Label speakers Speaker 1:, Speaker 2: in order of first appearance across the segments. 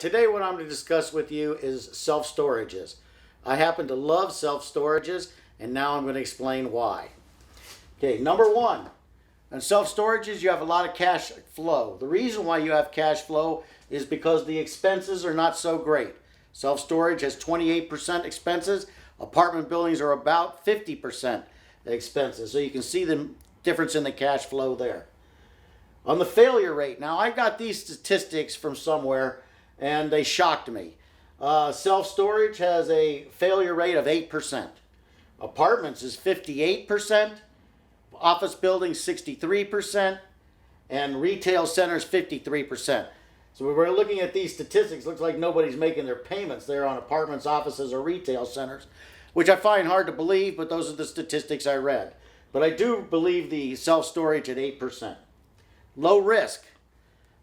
Speaker 1: Today what I'm going to discuss with you is self-storages. I happen to love self-storages, and now I'm going to explain why. Okay, number one, in self-storages you have a lot of cash flow. The reason why you have cash flow is because the expenses are not so great. Self-storage has 28% expenses. Apartment buildings are about 50% expenses. So you can see the difference in the cash flow there. On the failure rate, now I got these statistics from somewhere and they shocked me. Self-storage has a failure rate of 8%. Apartments is 58%. Office buildings 63%. And retail centers 53%. So when we're looking at these statistics, it looks like nobody's making their payments there on apartments, offices, or retail centers, which I find hard to believe, but those are the statistics I read. But I do believe the self-storage at 8%. Low risk.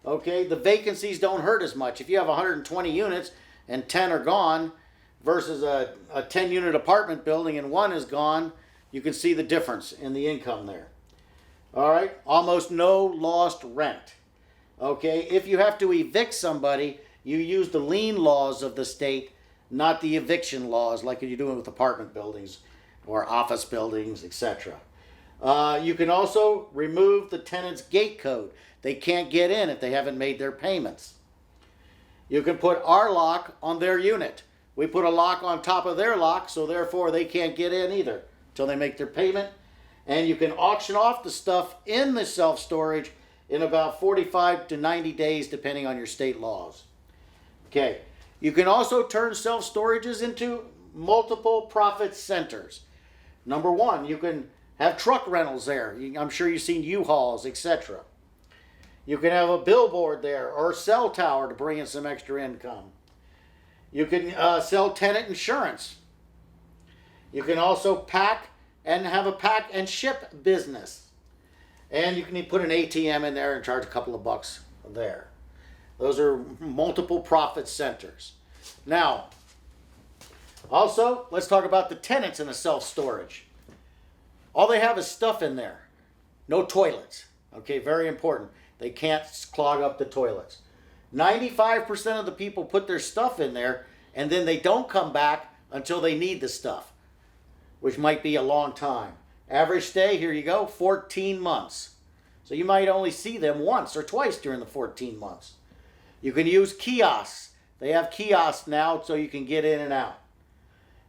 Speaker 1: Okay, the vacancies don't hurt as much. If you have 120 units and 10 are gone versus a 10-unit apartment building and 1 is gone, you can see the difference in the income there. All right, almost no lost rent. Okay, if you have to evict somebody, you use the lien laws of the state, not the eviction laws like you're doing with apartment buildings or office buildings, etc. You can also remove the tenant's gate code. They can't get in if they haven't made their payments. You can put our lock on their unit. We put a lock on top of their lock, so therefore they can't get in either until they make their payment. And you can auction off the stuff in the self-storage in about 45 to 90 days, depending on your state laws. Okay. You can also turn self-storages into multiple profit centers. Number one, you can have truck rentals there. I'm sure you've seen U-Hauls, etc. You can have a billboard there or a cell tower to bring in some extra income. You can sell tenant insurance. You can also pack and have a pack and ship business. And you can put an ATM in there and charge a couple of bucks there. Those are multiple profit centers. Now, also, let's talk about the tenants in a self-storage. All they have is stuff in there. No toilets. Okay, very important. They can't clog up the toilets. 95% of the people put their stuff in there and then they don't come back until they need the stuff, which might be a long time. Average stay, here you go, 14 months. So you might only see them once or twice during the 14 months. You can use kiosks. They have kiosks now so you can get in and out.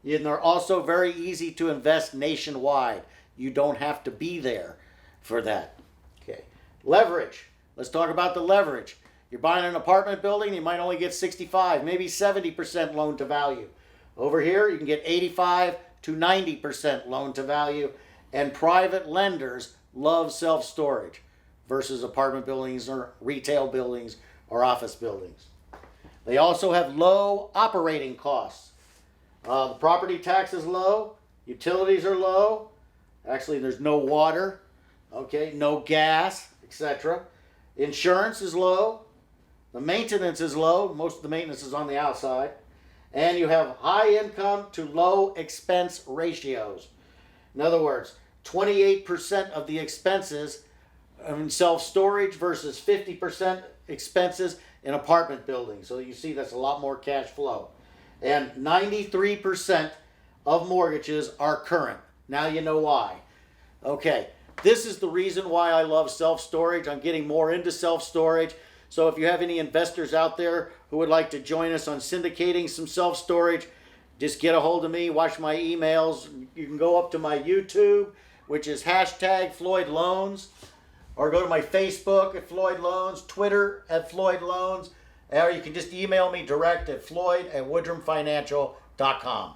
Speaker 1: And they're also very easy to invest nationwide. You don't have to be there for that. Okay. Leverage. Let's talk about the leverage. You're buying an apartment building, you might only get 65, maybe 70% loan to value. Over here, you can get 85 to 90% loan to value, and private lenders love self-storage versus apartment buildings or retail buildings or office buildings. They also have low operating costs. The property tax is low, utilities are low. Actually, there's no water, okay, no gas, etc. Insurance is low. The maintenance is low. Most of the maintenance is on the outside. And you have high income to low expense ratios. In other words, 28% of the expenses in self-storage versus 50% expenses in apartment buildings. So you see that's a lot more cash flow. And 93% of mortgages are current. Now you know why. Okay, this is the reason why I love self-storage. I'm getting more into self-storage. So if you have any investors out there who would like to join us on syndicating some self-storage, just get a hold of me, watch my emails. You can go up to my YouTube, which is #FloydLoans, or go to my Facebook at Floyd Loans, Twitter at Floyd Loans, or you can just email me direct at floyd@woodrumfinancial.com.